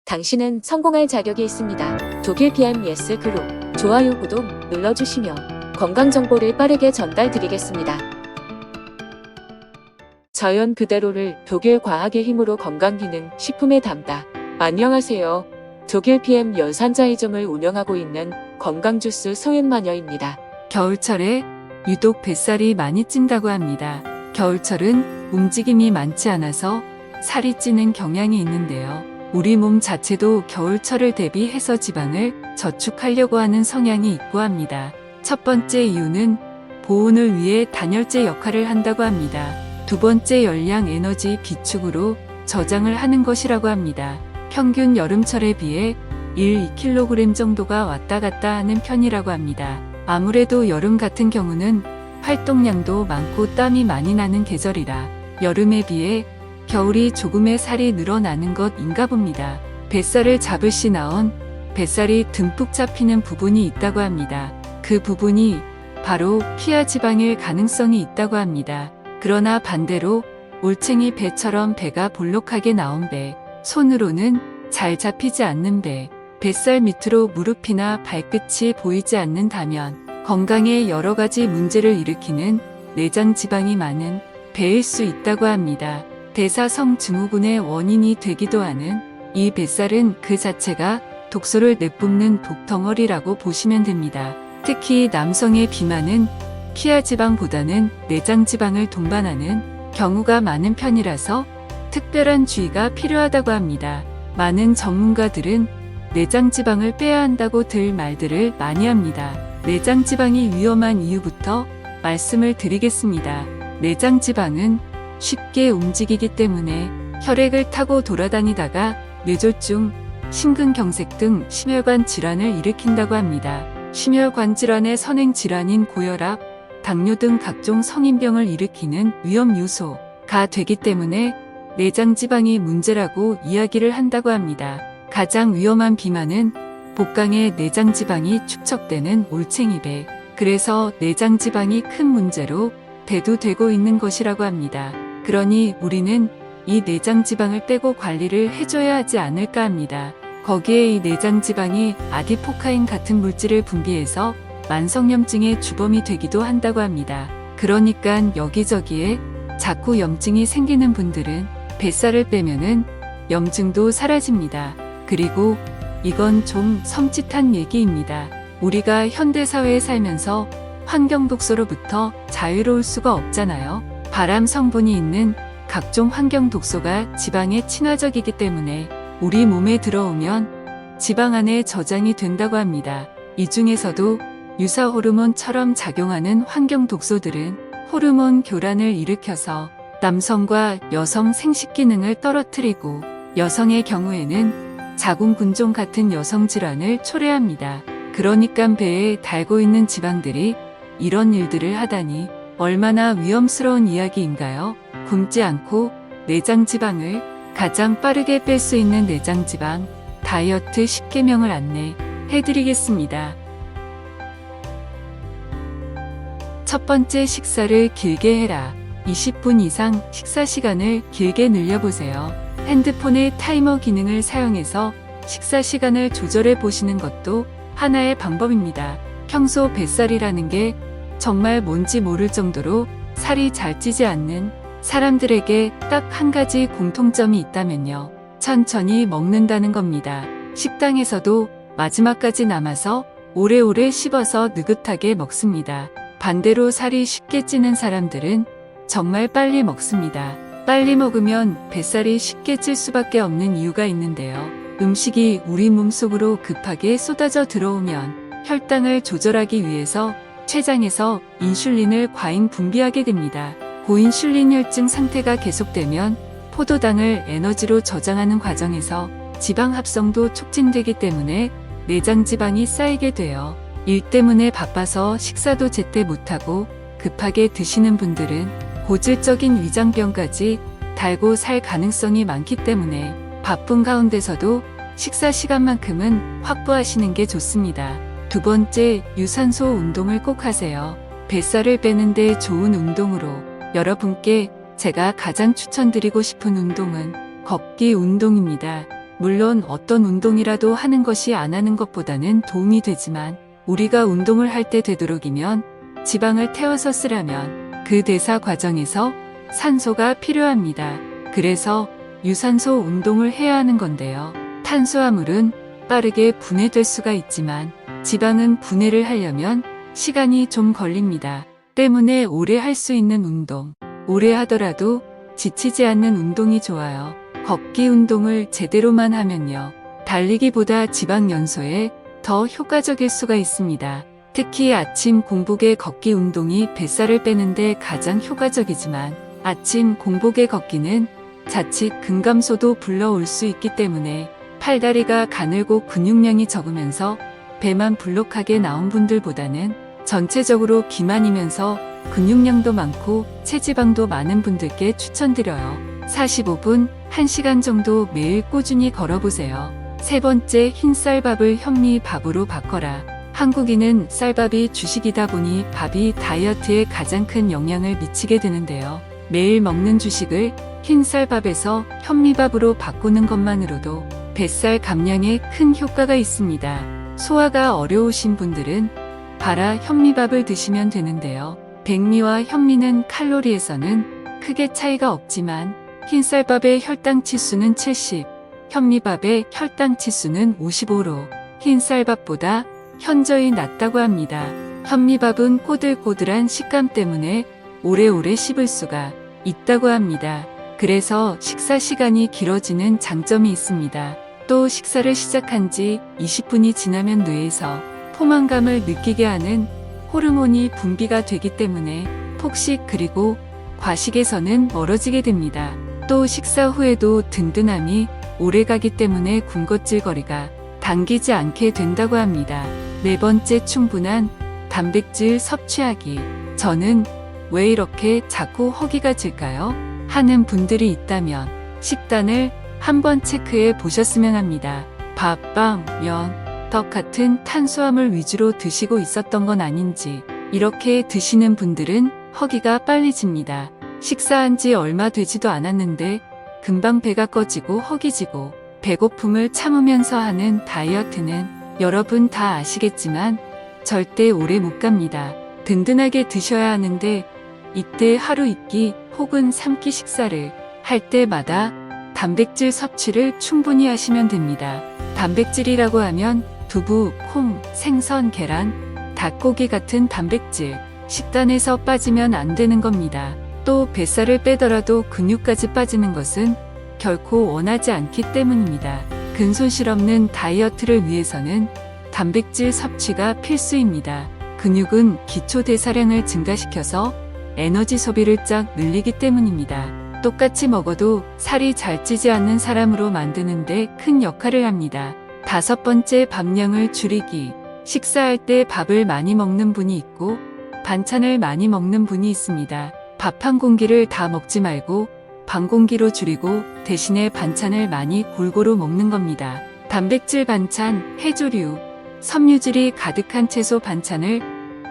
당신은 성공할 자격이 있습니다. 독일 PMS 그룹 좋아요 구독 눌러주시며 건강 정보를 빠르게 전달드리겠습니다. 자연 그대로를 독일 과학의 힘으로 건강기능 식품에 담다. 안녕하세요. 독일 PM 연산자이점을 운영하고 있는 건강주스 소윤마녀입니다. 겨울철에 유독 뱃살이 많이 찐다고 합니다. 겨울철은 움직임이 많지 않아서 살이 찌는 경향이 있는데요. 우리 몸 자체도 겨울철을 대비해서 지방을 저축하려고 하는 성향이 있고 합니다. 첫 번째 이유는 보온을 위해 단열재 역할을 한다고 합니다. 두 번째 열량 에너지 비축으로 저장을 하는 것이라고 합니다. 평균 여름철에 비해 1-2kg 정도가 왔다 갔다 하는 편이라고 합니다. 아무래도 여름 같은 경우는 활동량도 많고 땀이 많이 나는 계절이라 여름에 비해 겨울이 조금의 살이 늘어나는 것인가 봅니다. 뱃살을 잡으시 나온 뱃살이 듬뿍 잡히는 부분이 있다고 합니다. 그 부분이 바로 피하 지방일 가능성이 있다고 합니다. 그러나 반대로 올챙이 배처럼 배가 볼록하게 나온 배, 손으로는 잘 잡히지 않는 배, 뱃살 밑으로 무릎이나 발끝이 보이지 않는다면 건강에 여러 가지 문제를 일으키는 내장 지방이 많은 배일 수 있다고 합니다. 대사성 증후군의 원인이 되기도 하는 이 뱃살은 그 자체가 독소를 내뿜는 독덩어리라고 보시면 됩니다. 특히 남성의 비만은 피하 지방보다는 내장 지방을 동반하는 경우가 많은 편이라서 특별한 주의가 필요하다고 합니다. 많은 전문가들은 내장 지방을 빼야 한다고 들 말들을 많이 합니다. 내장 지방이 위험한 이유부터 말씀을 드리겠습니다. 내장 지방은 쉽게 움직이기 때문에 혈액을 타고 돌아다니다가 뇌졸중, 심근경색 등 심혈관 질환을 일으킨다고 합니다. 심혈관 질환의 선행 질환인 고혈압, 당뇨 등 각종 성인병을 일으키는 위험 요소가 되기 때문에 내장 지방이 문제라고 이야기를 한다고 합니다. 가장 위험한 비만은 복강에 내장 지방이 축적되는 올챙이배, 그래서 내장 지방이 큰 문제로 대두되고 있는 것이라고 합니다. 그러니 우리는 이 내장 지방을 빼고 관리를 해줘야 하지 않을까 합니다. 거기에 이 내장 지방이 아디포카인 같은 물질을 분비해서 만성염증의 주범이 되기도 한다고 합니다. 그러니까 여기저기에 자꾸 염증이 생기는 분들은 뱃살을 빼면은 염증도 사라집니다. 그리고 이건 좀 섬찟한 얘기입니다. 우리가 현대사회에 살면서 환경 독소로부터 자유로울 수가 없잖아요. 발암 성분이 있는 각종 환경 독소가 지방에 친화적이기 때문에 우리 몸에 들어오면 지방 안에 저장이 된다고 합니다. 이 중에서도 유사 호르몬처럼 작용하는 환경 독소들은 호르몬 교란을 일으켜서 남성과 여성 생식 기능을 떨어뜨리고 여성의 경우에는 자궁근종 같은 여성 질환을 초래합니다. 그러니까 배에 달고 있는 지방들이 이런 일들을 하다니 얼마나 위험스러운 이야기인가요? 굶지 않고 내장 지방을 가장 빠르게 뺄 수 있는 내장 지방 다이어트 10계명을 안내해드리겠습니다. 첫 번째, 식사를 길게 해라. 20분 이상 식사 시간을 길게 늘려보세요. 핸드폰의 타이머 기능을 사용해서 식사 시간을 조절해 보시는 것도 하나의 방법입니다. 평소 뱃살이라는 게 정말 뭔지 모를 정도로 살이 잘 찌지 않는 사람들에게 딱 한 가지 공통점이 있다면요. 천천히 먹는다는 겁니다. 식당에서도 마지막까지 남아서 오래오래 씹어서 느긋하게 먹습니다. 반대로 살이 쉽게 찌는 사람들은 정말 빨리 먹습니다. 빨리 먹으면 뱃살이 쉽게 찔 수밖에 없는 이유가 있는데요. 음식이 우리 몸속으로 급하게 쏟아져 들어오면 혈당을 조절하기 위해서 췌장에서 인슐린을 과잉 분비하게 됩니다. 고인슐린 혈증 상태가 계속되면 포도당을 에너지로 저장하는 과정에서 지방 합성도 촉진되기 때문에 내장 지방이 쌓이게 돼요. 일 때문에 바빠서 식사도 제때 못하고 급하게 드시는 분들은 고질적인 위장병까지 달고 살 가능성이 많기 때문에 바쁜 가운데서도 식사 시간만큼은 확보하시는 게 좋습니다. 두 번째, 유산소 운동을 꼭 하세요. 뱃살을 빼는데 좋은 운동으로 여러분께 제가 가장 추천드리고 싶은 운동은 걷기 운동입니다. 물론 어떤 운동이라도 하는 것이 안 하는 것보다는 도움이 되지만 우리가 운동을 할 때 되도록이면 지방을 태워서 쓰려면 그 대사 과정에서 산소가 필요합니다. 그래서 유산소 운동을 해야 하는 건데요. 탄수화물은 빠르게 분해될 수가 있지만 지방은 분해를 하려면 시간이 좀 걸립니다. 때문에 오래 할 수 있는 운동, 오래 하더라도 지치지 않는 운동이 좋아요. 걷기 운동을 제대로만 하면요. 달리기보다 지방 연소에 더 효과적일 수가 있습니다. 특히 아침 공복에 걷기 운동이 뱃살을 빼는데 가장 효과적이지만 아침 공복에 걷기는 자칫 근감소도 불러올 수 있기 때문에 팔다리가 가늘고 근육량이 적으면서 배만 불룩하게 나온 분들보다는 전체적으로 비만이면서 근육량도 많고 체지방도 많은 분들께 추천드려요. 45분, 1시간 정도 매일 꾸준히 걸어보세요. 세 번째, 흰쌀밥을 현미밥으로 바꿔라. 한국인은 쌀밥이 주식이다 보니 밥이 다이어트에 가장 큰 영향을 미치게 되는데요. 매일 먹는 주식을 흰쌀밥에서 현미밥으로 바꾸는 것만으로도 뱃살 감량에 큰 효과가 있습니다. 소화가 어려우신 분들은 발아 현미밥을 드시면 되는데요. 백미와 현미는 칼로리에서는 크게 차이가 없지만 흰쌀밥의 혈당 치수는 70, 현미밥의 혈당 치수는 55로 흰쌀밥보다 현저히 낮다고 합니다. 현미밥은 꼬들꼬들한 식감 때문에 오래오래 씹을 수가 있다고 합니다. 그래서 식사 시간이 길어지는 장점이 있습니다. 또 식사를 시작한 지 20분이 지나면 뇌에서 포만감을 느끼게 하는 호르몬이 분비가 되기 때문에 폭식 그리고 과식에서는 멀어지게 됩니다. 또 식사 후에도 든든함이 오래가기 때문에 군것질거리가 당기지 않게 된다고 합니다. 네 번째, 충분한 단백질 섭취하기. 저는 왜 이렇게 자꾸 허기가 질까요? 하는 분들이 있다면 식단을 한번 체크해 보셨으면 합니다. 밥, 빵, 면, 떡 같은 탄수화물 위주로 드시고 있었던 건 아닌지, 이렇게 드시는 분들은 허기가 빨리 집니다. 식사한 지 얼마 되지도 않았는데 금방 배가 꺼지고 허기지고 배고픔을 참으면서 하는 다이어트는 여러분 다 아시겠지만 절대 오래 못 갑니다. 든든하게 드셔야 하는데 이때 하루 2끼 혹은 3끼 식사를 할 때마다 단백질 섭취를 충분히 하시면 됩니다. 단백질이라고 하면 두부, 콩, 생선, 계란, 닭고기 같은 단백질, 식단에서 빠지면 안 되는 겁니다. 또 뱃살을 빼더라도 근육까지 빠지는 것은 결코 원하지 않기 때문입니다. 근손실 없는 다이어트를 위해서는 단백질 섭취가 필수입니다. 근육은 기초 대사량을 증가시켜서 에너지 소비를 쫙 늘리기 때문입니다. 똑같이 먹어도 살이 잘 찌지 않는 사람으로 만드는데 큰 역할을 합니다. 다섯 번째, 밥량을 줄이기. 식사할 때 밥을 많이 먹는 분이 있고 반찬을 많이 먹는 분이 있습니다. 밥 한 공기를 다 먹지 말고 반 공기로 줄이고 대신에 반찬을 많이 골고루 먹는 겁니다. 단백질 반찬, 해조류, 섬유질이 가득한 채소 반찬을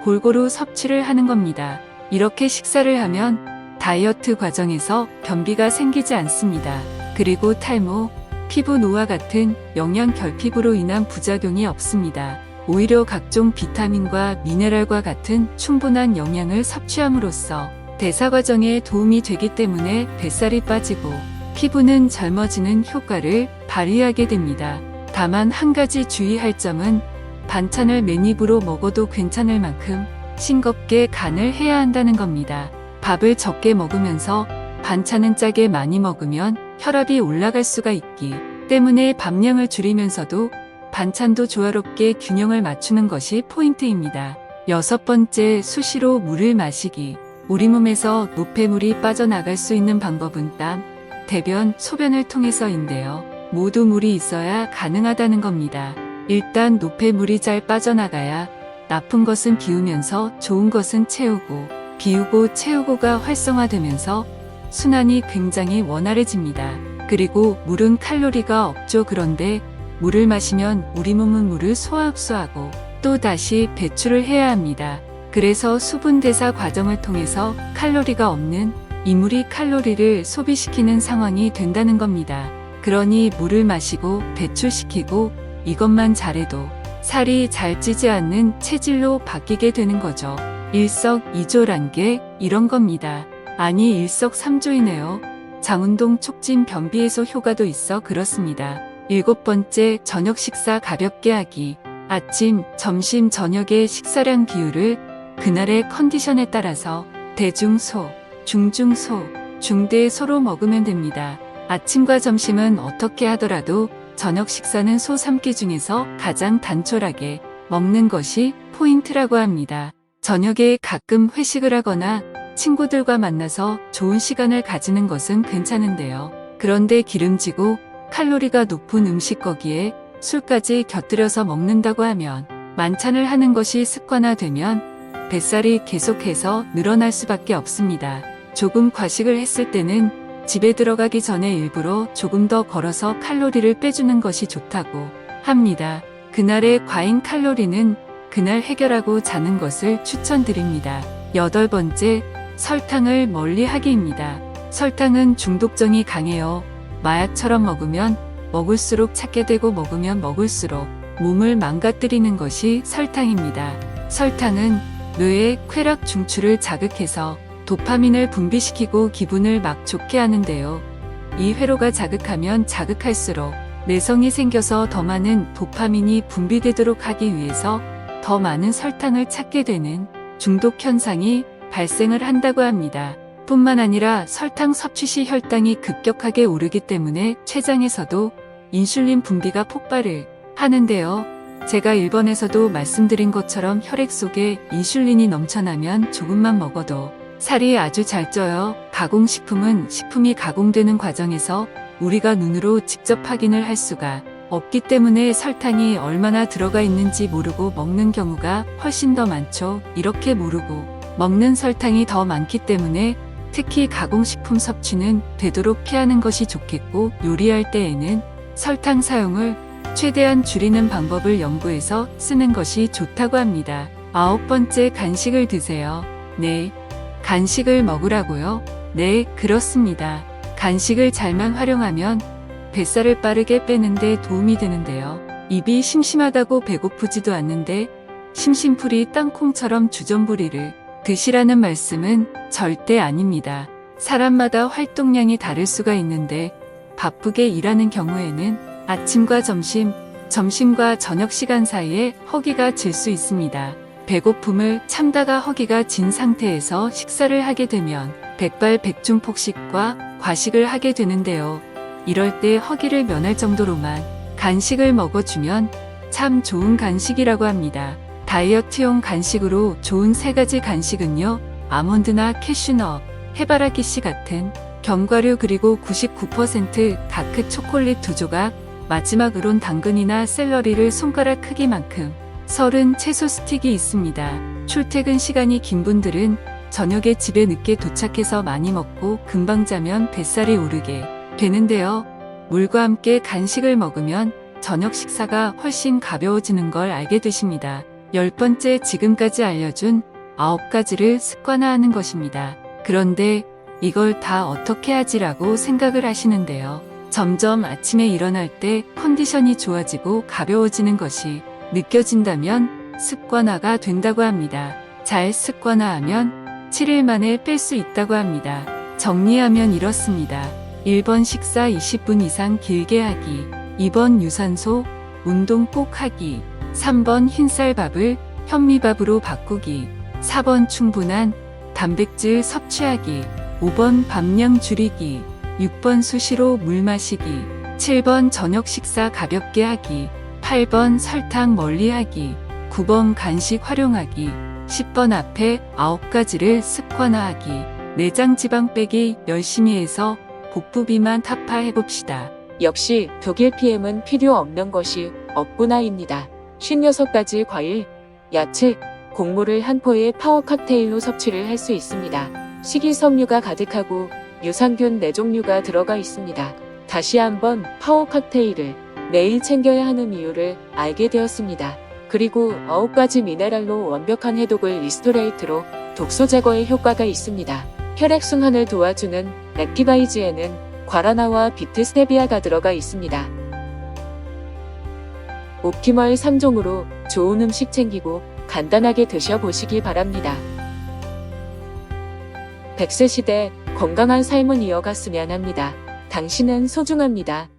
골고루 섭취를 하는 겁니다. 이렇게 식사를 하면 다이어트 과정에서 변비가 생기지 않습니다. 그리고 탈모, 피부 노화 같은 영양 결핍으로 인한 부작용이 없습니다. 오히려 각종 비타민과 미네랄과 같은 충분한 영양을 섭취함으로써 대사 과정에 도움이 되기 때문에 뱃살이 빠지고 피부는 젊어지는 효과를 발휘하게 됩니다. 다만 한 가지 주의할 점은 반찬을 맨입으로 먹어도 괜찮을 만큼 싱겁게 간을 해야 한다는 겁니다. 밥을 적게 먹으면서 반찬은 짜게 많이 먹으면 혈압이 올라갈 수가 있기 때문에 밥량을 줄이면서도 반찬도 조화롭게 균형을 맞추는 것이 포인트입니다. 여섯 번째, 수시로 물을 마시기. 우리 몸에서 노폐물이 빠져나갈 수 있는 방법은 땀, 대변, 소변을 통해서인데요. 모두 물이 있어야 가능하다는 겁니다. 일단 노폐물이 잘 빠져나가야 나쁜 것은 비우면서 좋은 것은 채우고, 비우고 채우고가 활성화되면서 순환이 굉장히 원활해집니다. 그리고 물은 칼로리가 없죠. 그런데 물을 마시면 우리 몸은 물을 소화 흡수하고 또 다시 배출을 해야 합니다. 그래서 수분 대사 과정을 통해서 칼로리가 없는 이 물이 칼로리를 소비시키는 상황이 된다는 겁니다. 그러니 물을 마시고 배출시키고 이것만 잘해도 살이 잘 찌지 않는 체질로 바뀌게 되는 거죠. 일석이조란 게 이런 겁니다. 아니 일석삼조이네요. 장운동 촉진 변비 해소 효과도 있어 그렇습니다. 7번째, 저녁 식사 가볍게 하기. 아침, 점심, 저녁의 식사량 비율을 그날의 컨디션에 따라서 대중소, 중중소, 중대소로 먹으면 됩니다. 아침과 점심은 어떻게 하더라도 저녁 식사는 소 3끼 중에서 가장 단촐하게 먹는 것이 포인트라고 합니다. 저녁에 가끔 회식을 하거나 친구들과 만나서 좋은 시간을 가지는 것은 괜찮은데요. 그런데 기름지고 칼로리가 높은 음식 거기에 술까지 곁들여서 먹는다고 하면 만찬을 하는 것이 습관화되면 뱃살이 계속해서 늘어날 수밖에 없습니다. 조금 과식을 했을 때는 집에 들어가기 전에 일부러 조금 더 걸어서 칼로리를 빼주는 것이 좋다고 합니다. 그날의 과잉 칼로리는 그날 해결하고 자는 것을 추천드립니다. 8번째, 설탕을 멀리하기입니다. 설탕은 중독성이 강해요. 마약처럼 먹으면 먹을수록 찾게 되고 먹으면 먹을수록 몸을 망가뜨리는 것이 설탕입니다. 설탕은 뇌의 쾌락 중추를 자극해서 도파민을 분비시키고 기분을 막 좋게 하는데요. 이 회로가 자극하면 자극할수록 내성이 생겨서 더 많은 도파민이 분비되도록 하기 위해서 더 많은 설탕을 찾게 되는 중독 현상이 발생을 한다고 합니다. 뿐만 아니라 설탕 섭취 시 혈당이 급격하게 오르기 때문에 췌장에서도 인슐린 분비가 폭발을 하는데요. 제가 1번에서도 말씀드린 것처럼 혈액 속에 인슐린이 넘쳐나면 조금만 먹어도 살이 아주 잘 쪄요. 가공식품은 식품이 가공되는 과정에서 우리가 눈으로 직접 확인을 할 수가 없기 때문에 설탕이 얼마나 들어가 있는지 모르고 먹는 경우가 훨씬 더 많죠. 이렇게 모르고 먹는 설탕이 더 많기 때문에 특히 가공식품 섭취는 되도록 피하는 것이 좋겠고, 요리할 때에는 설탕 사용을 최대한 줄이는 방법을 연구해서 쓰는 것이 좋다고 합니다. 9번째, 간식을 드세요. 네. 간식을 먹으라고요? 네, 그렇습니다. 간식을 잘만 활용하면 뱃살을 빠르게 빼는데 도움이 되는데요. 입이 심심하다고 배고프지도 않는데 심심풀이 땅콩처럼 주전부리를 드시라는 말씀은 절대 아닙니다. 사람마다 활동량이 다를 수가 있는데 바쁘게 일하는 경우에는 아침과 점심, 점심과 저녁 시간 사이에 허기가 질 수 있습니다. 배고픔을 참다가 허기가 진 상태에서 식사를 하게 되면 백발백중폭식과 과식을 하게 되는데요. 이럴 때 허기를 면할 정도로만 간식을 먹어주면 참 좋은 간식이라고 합니다. 다이어트용 간식으로 좋은 3가지 간식은요, 아몬드나 캐슈넛, 해바라기씨 같은 견과류, 그리고 99% 다크 초콜릿 2조각, 마지막으론 당근이나 샐러리를 손가락 크기만큼 썰은 채소 스틱이 있습니다. 출퇴근 시간이 긴 분들은 저녁에 집에 늦게 도착해서 많이 먹고 금방 자면 뱃살이 오르게 되는데요. 물과 함께 간식을 먹으면 저녁 식사가 훨씬 가벼워지는 걸 알게 되십니다. 10번째, 지금까지 알려준 9가지를 습관화하는 것입니다. 그런데 이걸 다 어떻게 하지라고 생각을 하시는데요. 점점 아침에 일어날 때 컨디션이 좋아지고 가벼워지는 것이 느껴진다면 습관화가 된다고 합니다. 잘 습관화하면 7일 만에 뺄 수 있다고 합니다. 정리하면 이렇습니다. 1번 식사 20분 이상 길게 하기, 2번 유산소, 운동 꼭 하기, 3번 흰쌀밥을 현미밥으로 바꾸기, 4번 충분한 단백질 섭취하기, 5번 밥량 줄이기, 6번 수시로 물 마시기, 7번 저녁 식사 가볍게 하기, 8번 설탕 멀리하기, 9번 간식 활용하기, 10번 앞에 9가지를 습관화하기, 내장 지방 빼기 열심히 해서 복부 비만 타파해봅시다. 역시 독일 PM은 필요 없는 것이 없구나입니다. 56가지 과일, 야채, 곡물을 한 포의 파워 칵테일로 섭취를 할 수 있습니다. 식이섬유가 가득하고 유산균 4종류가 들어가 있습니다. 다시 한번 파워 칵테일을 매일 챙겨야 하는 이유를 알게 되었습니다. 그리고 9가지 미네랄로 완벽한 해독을 리스토레이트로 독소 제거에 효과가 있습니다. 혈액순환을 도와주는 렉티바이즈에는 과라나와 비트 스테비아가 들어가 있습니다. 옵티멀 3종으로 좋은 음식 챙기고 간단하게 드셔보시기 바랍니다. 100세 시대 건강한 삶을 이어갔으면 합니다. 당신은 소중합니다.